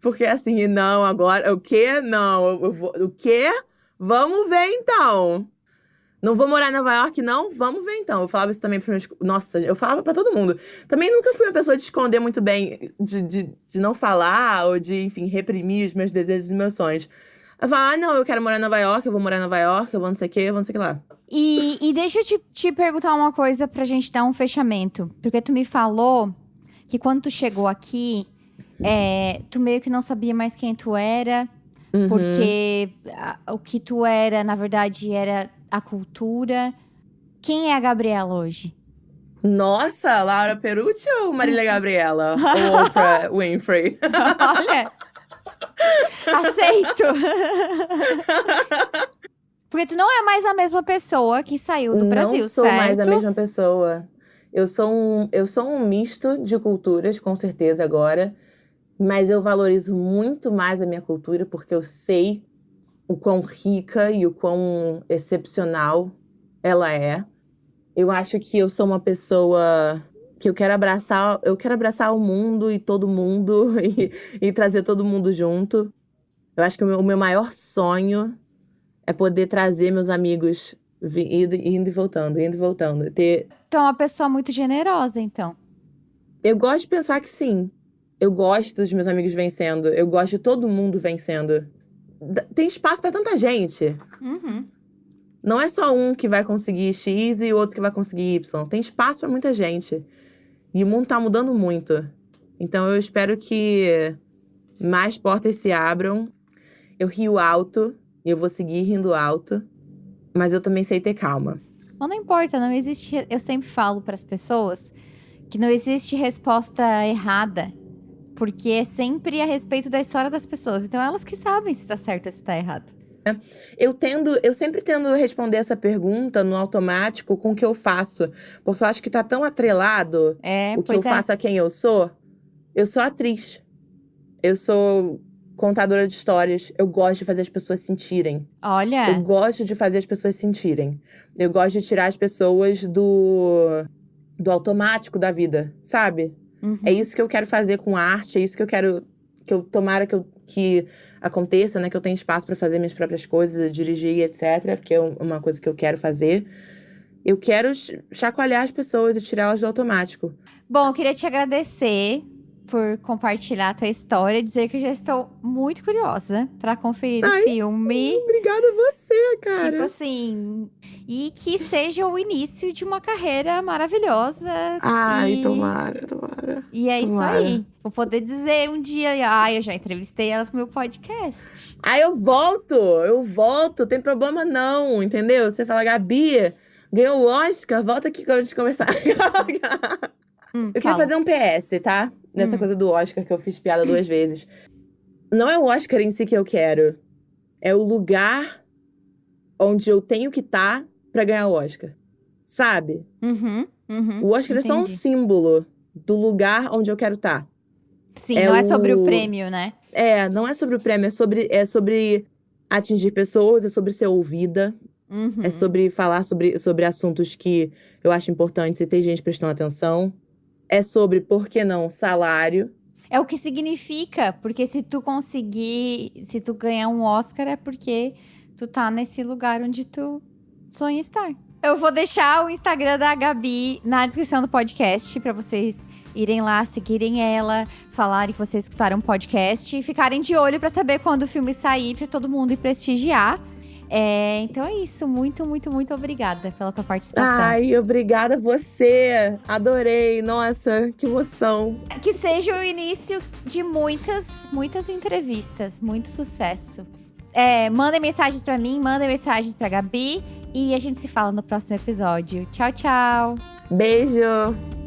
porque assim, não, agora, o quê? Não, o quê? Vamos ver então. Não vou morar em Nova York, não? Vamos ver então. Eu falava isso também pros meus. Nossa, eu falava pra todo mundo. Também nunca fui uma pessoa de esconder muito bem, de não falar, ou de, enfim, reprimir os meus desejos e meus sonhos. Eu falava, não, eu quero morar em Nova York, eu vou morar em Nova York, eu vou não sei o quê, eu vou não sei o que lá. E deixa eu te perguntar uma coisa pra gente dar um fechamento. Porque tu me falou que quando tu chegou aqui, tu meio que não sabia mais quem tu era. Uhum. Porque o que tu era, na verdade, era a cultura. Quem é a Gabriela hoje? Nossa, Laura Perucci ou Marília Gabriela? Ou Oprah Winfrey? Olha, aceito. Porque tu não é mais a mesma pessoa que saiu do Brasil, Não sou certo? mais a mesma pessoa. Eu sou um misto de culturas, com certeza, agora. Mas eu valorizo muito mais a minha cultura porque eu sei o quão rica e o quão excepcional ela é. Eu acho que eu sou uma pessoa que eu quero abraçar o mundo e todo mundo e trazer todo mundo junto. Eu acho que o meu maior sonho é poder trazer meus amigos indo e voltando, indo e voltando. Tu é uma pessoa muito generosa, então. Eu gosto de pensar que sim. Eu gosto dos meus amigos vencendo. Eu gosto de todo mundo vencendo. Tem espaço pra tanta gente. Uhum. Não é só um que vai conseguir X e o outro que vai conseguir Y. Tem espaço pra muita gente. E o mundo tá mudando muito. Então eu espero que mais portas se abram. Eu rio alto e eu vou seguir rindo alto. Mas eu também sei ter calma. Mas não importa, não existe. Eu sempre falo pras pessoas que não existe resposta errada. Porque é sempre a respeito da história das pessoas. Então, elas que sabem se tá certo ou se tá errado. Eu sempre tendo responder essa pergunta no automático com o que eu faço. Porque eu acho que tá tão atrelado o que eu faço a quem eu sou. Eu sou atriz. Eu sou contadora de histórias. Eu gosto de fazer as pessoas sentirem. Olha. Eu gosto de fazer as pessoas sentirem. Eu gosto de tirar as pessoas do automático da vida, sabe? Uhum. É isso que eu quero fazer com a arte, é isso que eu quero… Tomara que aconteça, né? Que eu tenha espaço pra fazer minhas próprias coisas, dirigir, etc. Porque é uma coisa que eu quero fazer. Eu quero chacoalhar as pessoas e tirá-las do automático. Bom, eu queria te agradecer por compartilhar a tua história. Dizer que eu já estou muito curiosa pra conferir o filme. Obrigada a você, cara. Tipo assim… E que seja o início de uma carreira maravilhosa. Tomara. E é isso aí. Vou poder dizer um dia, eu já entrevistei ela pro meu podcast. Eu volto, tem problema não, entendeu? Você fala, Gabi, ganhou o Oscar, volta aqui que a gente conversar. Eu queria fazer um PS, tá? Nessa coisa do Oscar, que eu fiz piada 2 vezes. Não é o Oscar em si que eu quero. É o lugar onde eu tenho que estar pra ganhar o Oscar. Sabe? O Oscar é só um símbolo do lugar onde eu quero estar. Sim, não é sobre o prêmio, né? Não é sobre o prêmio, é sobre atingir pessoas, é sobre ser ouvida. É sobre falar sobre assuntos que eu acho importantes e ter gente prestando atenção. É sobre, por que não, salário. É o que significa, porque se tu ganhar um Oscar, é porque tu tá nesse lugar onde tu sonha estar. Eu vou deixar o Instagram da Gabi na descrição do podcast, pra vocês irem lá, seguirem ela, falarem que vocês escutaram um podcast e ficarem de olho pra saber quando o filme sair, pra todo mundo ir prestigiar. Então é isso, muito, muito, muito obrigada pela tua participação. Obrigada a você, adorei, nossa, que emoção. Que seja o início de muitas, muitas entrevistas, muito sucesso. Mandem mensagens pra mim, mandem mensagens pra Gabi e a gente se fala no próximo episódio. Tchau, tchau! Beijo!